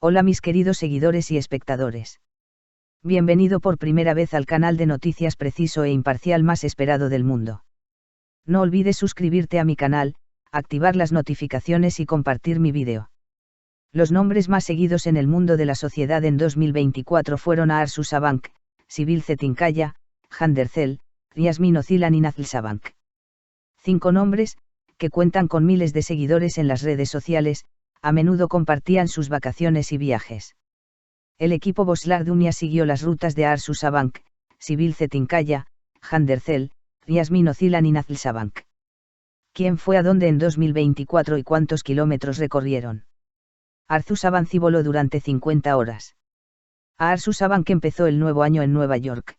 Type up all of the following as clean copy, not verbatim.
Hola mis queridos seguidores y espectadores. Bienvenido por primera vez al canal de noticias preciso e imparcial más esperado del mundo. No olvides suscribirte a mi canal, activar las notificaciones y compartir mi vídeo. Los nombres más seguidos en el mundo de la sociedad en 2024 fueron Aarsu Sabank, Sibyl Zetinkaya, Handercel, Yasmin Ozilan y Nazl Sabank. 5 nombres, que cuentan con miles de seguidores en las redes sociales, a menudo compartían sus vacaciones y viajes. El equipo Boslar Dunia siguió las rutas de Aarsu Sabank, Sibyl Zetinkaya, Handercel, Yasmin Ozilan y Nazl Sabank. ¿Quién fue a dónde en 2024 y cuántos kilómetros recorrieron? Aarsu Sabank voló durante 50 horas. Aarsu Sabank empezó el nuevo año en Nueva York.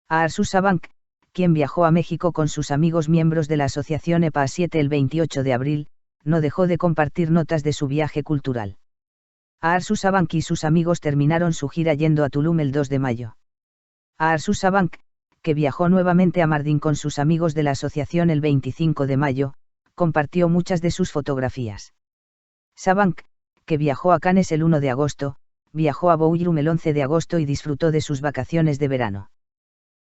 Aarsu Sabank, quien viajó a México con sus amigos miembros de la asociación EPA 7 el 28 de abril, no dejó de compartir notas de su viaje cultural. Aarsu Sabank y sus amigos terminaron su gira yendo a Tulum el 2 de mayo. Aarsu Sabank, que viajó nuevamente a Mardin con sus amigos de la asociación el 25 de mayo, compartió muchas de sus fotografías. Sabank, que viajó a Cannes el 1 de agosto, viajó a Bouillum el 11 de agosto y disfrutó de sus vacaciones de verano.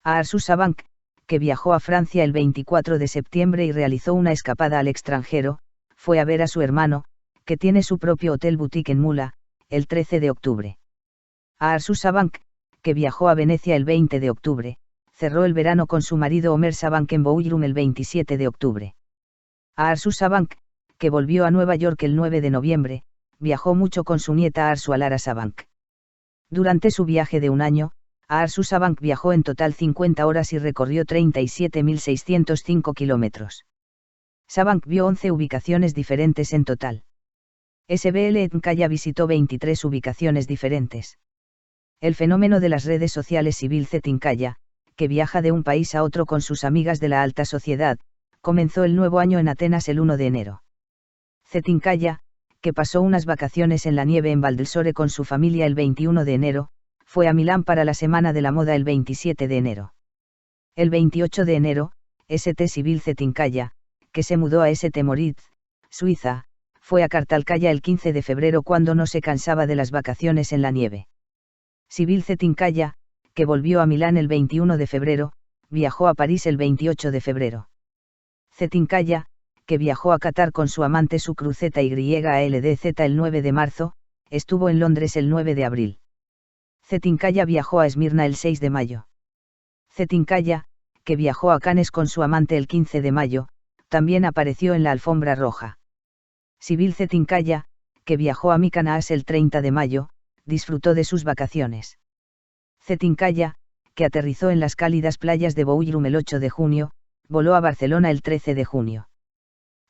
Aarsu Sabank, que viajó a Francia el 24 de septiembre y realizó una escapada al extranjero, fue a ver a su hermano, que tiene su propio hotel boutique en Mula, el 13 de octubre. Aarsu Sabank, que viajó a Venecia el 20 de octubre, cerró el verano con su marido Omer Sabank en Bouillum el 27 de octubre. Aarsu Sabank, que volvió a Nueva York el 9 de noviembre, viajó mucho con su nieta Aarsu Alara Sabank. Durante su viaje de un año, Aarsu Sabank viajó en total 50 horas y recorrió 37.605 kilómetros. Sabank vio 11 ubicaciones diferentes en total. SBL Zetinkaya visitó 23 ubicaciones diferentes. El fenómeno de las redes sociales Sibyl Zetinkaya, que viaja de un país a otro con sus amigas de la alta sociedad, comenzó el nuevo año en Atenas el 1 de enero. Zetinkaya, que pasó unas vacaciones en la nieve en Val del Sore con su familia el 21 de enero, fue a Milán para la Semana de la Moda el 27 de enero. El 28 de enero, St. Sibyl Zetinkaya, que se mudó a St. Moritz, Suiza, fue a Cartalcaya el 15 de febrero cuando no se cansaba de las vacaciones en la nieve. Sibyl Zetinkaya, que volvió a Milán el 21 de febrero, viajó a París el 28 de febrero. Zetinkaya, que viajó a Qatar con su amante Shukru ZYALDZ el 9 de marzo, estuvo en Londres el 9 de abril. Zetinkaya viajó a Esmirna el 6 de mayo. Zetinkaya, que viajó a Cannes con su amante el 15 de mayo, también apareció en la alfombra roja. Sibyl Zetinkaya, que viajó a Mykonos el 30 de mayo, disfrutó de sus vacaciones. Zetinkaya, que aterrizó en las cálidas playas de Bouillum el 8 de junio, voló a Barcelona el 13 de junio.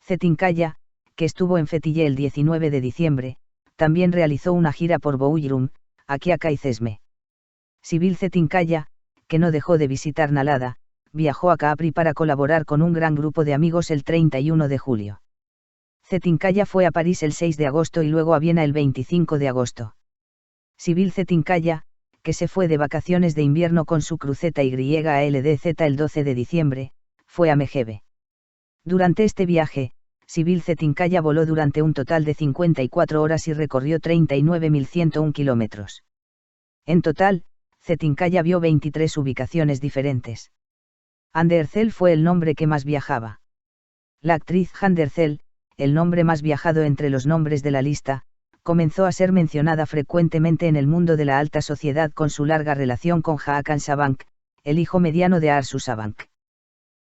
Zetinkaya, que estuvo en Fetille el 19 de diciembre, también realizó una gira por Bouillum, Aquiaca y Cesme. Sibyl Zetinkaya, que no dejó de visitar Nalada, viajó a Capri para colaborar con un gran grupo de amigos el 31 de julio. Zetinkaya fue a París el 6 de agosto y luego a Viena el 25 de agosto. Sibyl Zetinkaya, que se fue de vacaciones de invierno con su cruceta YALDZ el 12 de diciembre, fue a Megeve. Durante este viaje, Sibyl Zetinkaya voló durante un total de 54 horas y recorrió 39.101 kilómetros. En total, Zetinkaya vio 23 ubicaciones diferentes. Handercel fue el nombre que más viajaba. La actriz Handercel, el nombre más viajado entre los nombres de la lista, comenzó a ser mencionada frecuentemente en el mundo de la alta sociedad con su larga relación con Hakan Sabank, el hijo mediano de Aarsu Sabank.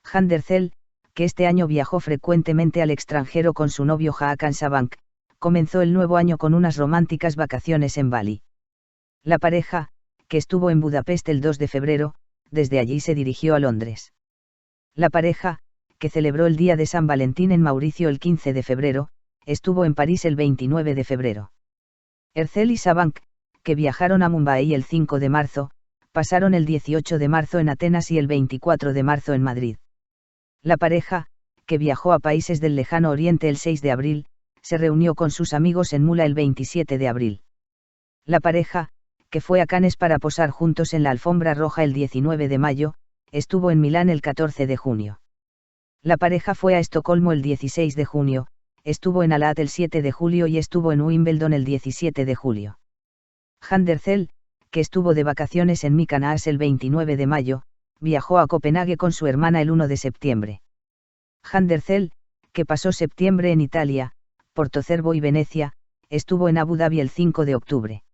Handercel, que este año viajó frecuentemente al extranjero con su novio Hakan Sabank, comenzó el nuevo año con unas románticas vacaciones en Bali. La pareja, que estuvo en Budapest el 2 de febrero, desde allí se dirigió a Londres. La pareja, que celebró el Día de San Valentín en Mauricio el 15 de febrero, estuvo en París el 29 de febrero. Ercel y Sabank, que viajaron a Mumbai el 5 de marzo, pasaron el 18 de marzo en Atenas y el 24 de marzo en Madrid. La pareja, que viajó a países del lejano oriente el 6 de abril, se reunió con sus amigos en Mula el 27 de abril. La pareja, que fue a Cannes para posar juntos en la alfombra roja el 19 de mayo, estuvo en Milán el 14 de junio. La pareja fue a Estocolmo el 16 de junio, estuvo en Alat el 7 de julio y estuvo en Wimbledon el 17 de julio. Van der Zel, que estuvo de vacaciones en Mykonos el 29 de mayo, viajó a Copenhague con su hermana el 1 de septiembre. Van der Zel, que pasó septiembre en Italia, Portocervo y Venecia, estuvo en Abu Dhabi el 5 de octubre.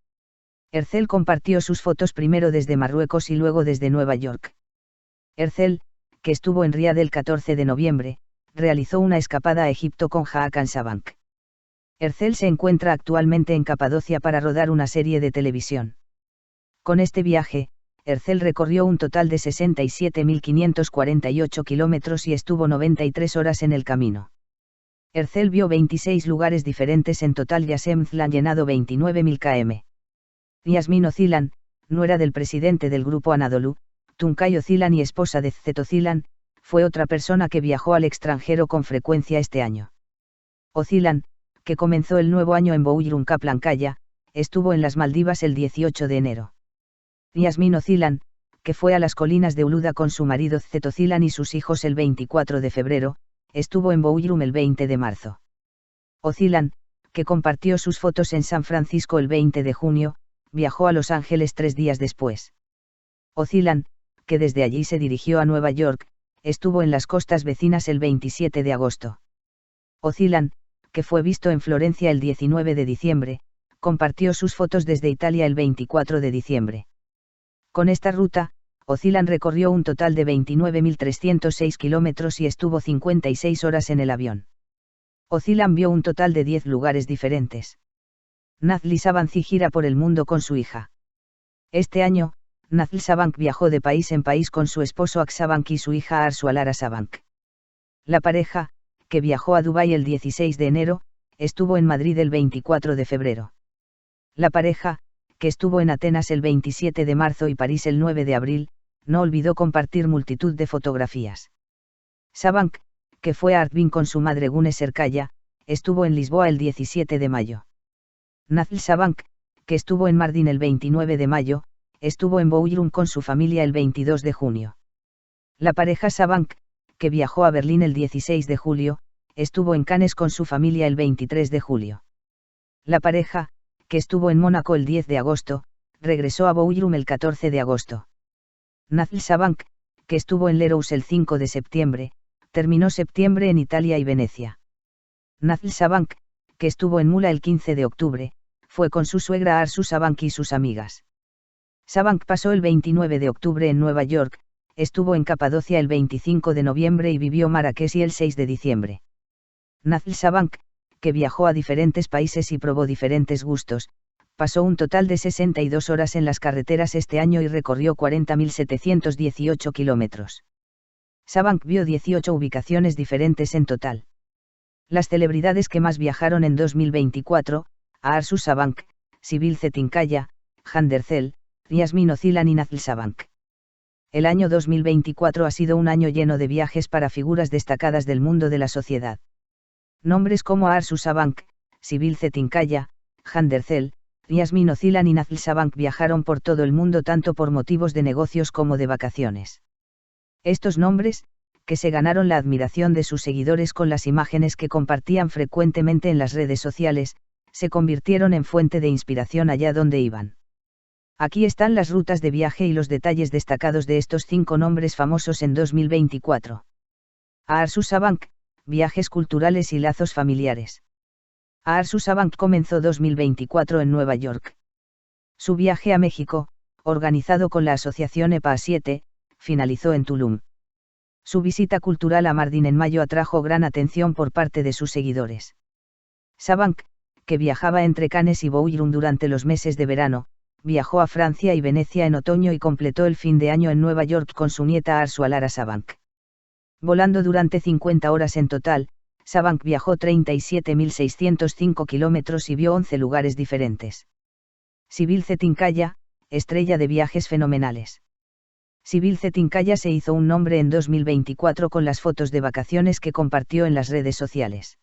Ercel compartió sus fotos primero desde Marruecos y luego desde Nueva York. Ercel, que estuvo en Riad el 14 de noviembre, realizó una escapada a Egipto con Hakan Sabank. Ercel se encuentra actualmente en Capadocia para rodar una serie de televisión. Con este viaje, Ercel recorrió un total de 67.548 kilómetros y estuvo 93 horas en el camino. Ercel vio 26 lugares diferentes en total y Asemzl han llenado 29.000 km. Yasmin Ocilan, nuera del presidente del grupo Anadolu, Tuncay Ocilan y esposa de Zet Ocilan, fue otra persona que viajó al extranjero con frecuencia este año. Ocilan, que comenzó el nuevo año en Bouillon Kaplankaya, estuvo en las Maldivas el 18 de enero. Yasmin Ocilan, que fue a las colinas de Uluda con su marido Zet Ocilan y sus hijos el 24 de febrero, estuvo en Bouillon el 20 de marzo. Ocilan, que compartió sus fotos en San Francisco el 20 de junio, viajó a Los Ángeles 3 días después. Ocilan, que desde allí se dirigió a Nueva York, estuvo en las costas vecinas el 27 de agosto. Ocilan, que fue visto en Florencia el 19 de diciembre, compartió sus fotos desde Italia el 24 de diciembre. Con esta ruta, Ocilan recorrió un total de 29.306 kilómetros y estuvo 56 horas en el avión. Ocilan vio un total de 10 lugares diferentes. Nazli Sabank gira por el mundo con su hija. Este año, Nazli Sabank viajó de país en país con su esposo Aksabank y su hija Arsualara Sabank. La pareja, que viajó a Dubái el 16 de enero, estuvo en Madrid el 24 de febrero. La pareja, que estuvo en Atenas el 27 de marzo y París el 9 de abril, no olvidó compartir multitud de fotografías. Sabank, que fue a Artvin con su madre Gune Serkaya, estuvo en Lisboa el 17 de mayo. Nazli Sabank, que estuvo en Mardin el 29 de mayo, estuvo en Bouillon con su familia el 22 de junio. La pareja Sabank, que viajó a Berlín el 16 de julio, estuvo en Cannes con su familia el 23 de julio. La pareja, que estuvo en Mónaco el 10 de agosto, regresó a Bouillon el 14 de agosto. Nazli Sabank, que estuvo en Leroux el 5 de septiembre, terminó septiembre en Italia y Venecia. Nazli Sabank, que estuvo en Mula el 15 de octubre, fue con su suegra Arsu Sabank y sus amigas. Sabank pasó el 29 de octubre en Nueva York, estuvo en Capadocia el 25 de noviembre y vivió Marrakech el 6 de diciembre. Nazli Sabank, que viajó a diferentes países y probó diferentes gustos, pasó un total de 62 horas en las carreteras este año y recorrió 40.718 kilómetros. Sabank vio 18 ubicaciones diferentes en total. Las celebridades que más viajaron en 2024, Arsu Sabank, Sibyl Zetinkaya, Van der Zel, Yasmin Ocilan y Nazli Sabank. El año 2024 ha sido un año lleno de viajes para figuras destacadas del mundo de la sociedad. Nombres como Arsu Sabank, Sibyl Zetinkaya, Van der Zel, Yasmin Ocilan y Nazli Sabank viajaron por todo el mundo tanto por motivos de negocios como de vacaciones. Estos nombres, que se ganaron la admiración de sus seguidores con las imágenes que compartían frecuentemente en las redes sociales, se convirtieron en fuente de inspiración allá donde iban. Aquí están las rutas de viaje y los detalles destacados de estos 5 nombres famosos en 2024. Arsu Sabank, viajes culturales y lazos familiares. Arsu Sabank comenzó 2024 en Nueva York. Su viaje a México, organizado con la asociación EPA 7, finalizó en Tulum. Su visita cultural a Mardin en mayo atrajo gran atención por parte de sus seguidores. Sabank, que viajaba entre Cannes y Bouillon durante los meses de verano, viajó a Francia y Venecia en otoño y completó el fin de año en Nueva York con su nieta Arsualara Sabank. Volando durante 50 horas en total, Sabank viajó 37.605 kilómetros y vio 11 lugares diferentes. Sibyl Zetinkaya, estrella de viajes fenomenales. Sibyl Zetinkaya se hizo un nombre en 2024 con las fotos de vacaciones que compartió en las redes sociales.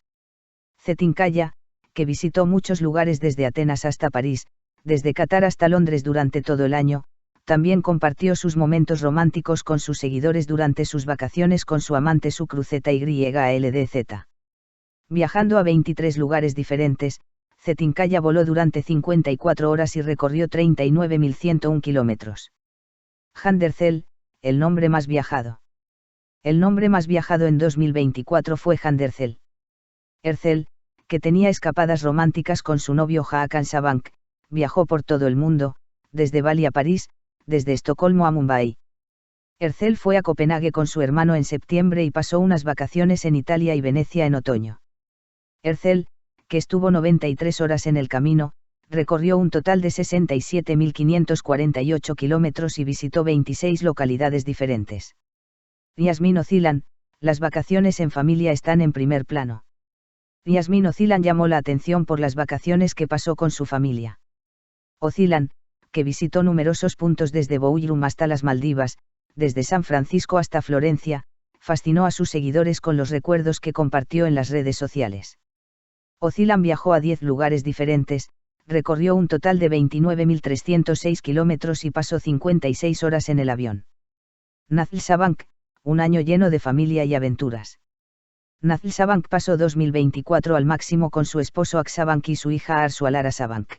Zetinkaya, que visitó muchos lugares desde Atenas hasta París, desde Qatar hasta Londres durante todo el año, también compartió sus momentos románticos con sus seguidores durante sus vacaciones con su amante Sucru ZYLDZ. Viajando a 23 lugares diferentes, Zetinkaya voló durante 54 horas y recorrió 39.101 kilómetros. Handercel, el nombre más viajado. El nombre más viajado en 2024 fue Handercel. Ercel, que tenía escapadas románticas con su novio Hakan Sabank, viajó por todo el mundo, desde Bali a París, desde Estocolmo a Mumbai. Ercel fue a Copenhague con su hermano en septiembre y pasó unas vacaciones en Italia y Venecia en otoño. Ercel, que estuvo 93 horas en el camino, recorrió un total de 67.548 kilómetros y visitó 26 localidades diferentes. Yasmin Ozilan, las vacaciones en familia están en primer plano. Yasmin Ozilan llamó la atención por las vacaciones que pasó con su familia. Ozilan, que visitó numerosos puntos desde Bouillum hasta las Maldivas, desde San Francisco hasta Florencia, fascinó a sus seguidores con los recuerdos que compartió en las redes sociales. Ozilan viajó a 10 lugares diferentes, recorrió un total de 29.306 kilómetros y pasó 56 horas en el avión. Nazl Sabank, un año lleno de familia y aventuras. Nazl Sabank pasó 2024 al máximo con su esposo Aksabank y su hija Arsu Alara Sabank.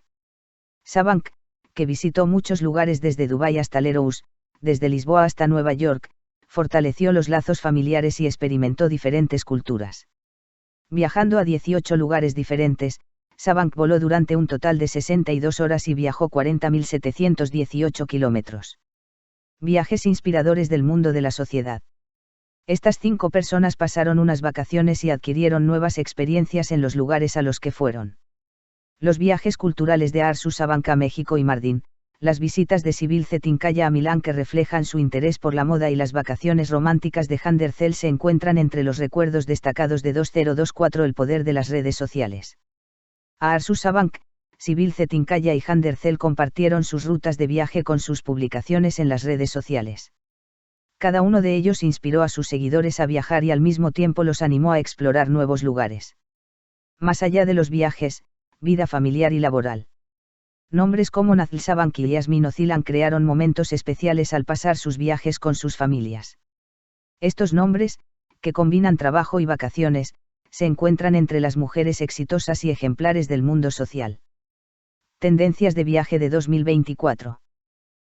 Sabank, que visitó muchos lugares desde Dubái hasta Lerous, desde Lisboa hasta Nueva York, fortaleció los lazos familiares y experimentó diferentes culturas. Viajando a 18 lugares diferentes, Sabank voló durante un total de 62 horas y viajó 40.718 kilómetros. Viajes inspiradores del mundo de la sociedad. Estas 5 personas pasaron unas vacaciones y adquirieron nuevas experiencias en los lugares a los que fueron. Los viajes culturales de Arsu Sabank a México y Mardin, las visitas de Sibyl Zetinkaya a Milán que reflejan su interés por la moda y las vacaciones románticas de Handercel se encuentran entre los recuerdos destacados de 2024 El poder de las redes sociales. A Arsu Sabank, Sibyl Zetinkaya y Handercel compartieron sus rutas de viaje con sus publicaciones en las redes sociales. Cada uno de ellos inspiró a sus seguidores a viajar y al mismo tiempo los animó a explorar nuevos lugares. Más allá de los viajes, vida familiar y laboral. Nombres como Nazl Sabank y Yasmin Ozilan crearon momentos especiales al pasar sus viajes con sus familias. Estos nombres, que combinan trabajo y vacaciones, se encuentran entre las mujeres exitosas y ejemplares del mundo social. Tendencias de viaje de 2024.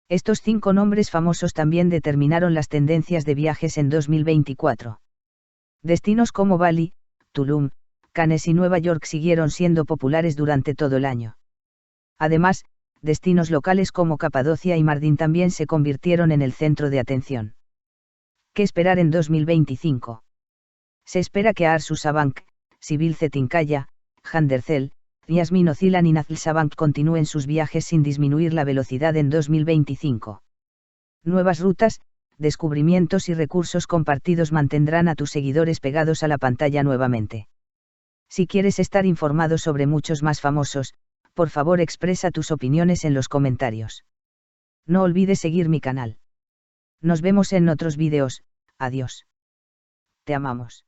Estos 5 nombres famosos también determinaron las tendencias de viajes en 2024. Destinos como Bali, Tulum, Cannes y Nueva York siguieron siendo populares durante todo el año. Además, destinos locales como Capadocia y Mardin también se convirtieron en el centro de atención. ¿Qué esperar en 2025? Se espera que Arsu Sabank, Sibyl Zetinkaya, Handercel, Yasmin Ozilan y Nazl Sabank continúen sus viajes sin disminuir la velocidad en 2025. Nuevas rutas, descubrimientos y recursos compartidos mantendrán a tus seguidores pegados a la pantalla nuevamente. Si quieres estar informado sobre muchos más famosos, por favor expresa tus opiniones en los comentarios. No olvides seguir mi canal. Nos vemos en otros vídeos, adiós. Te amamos.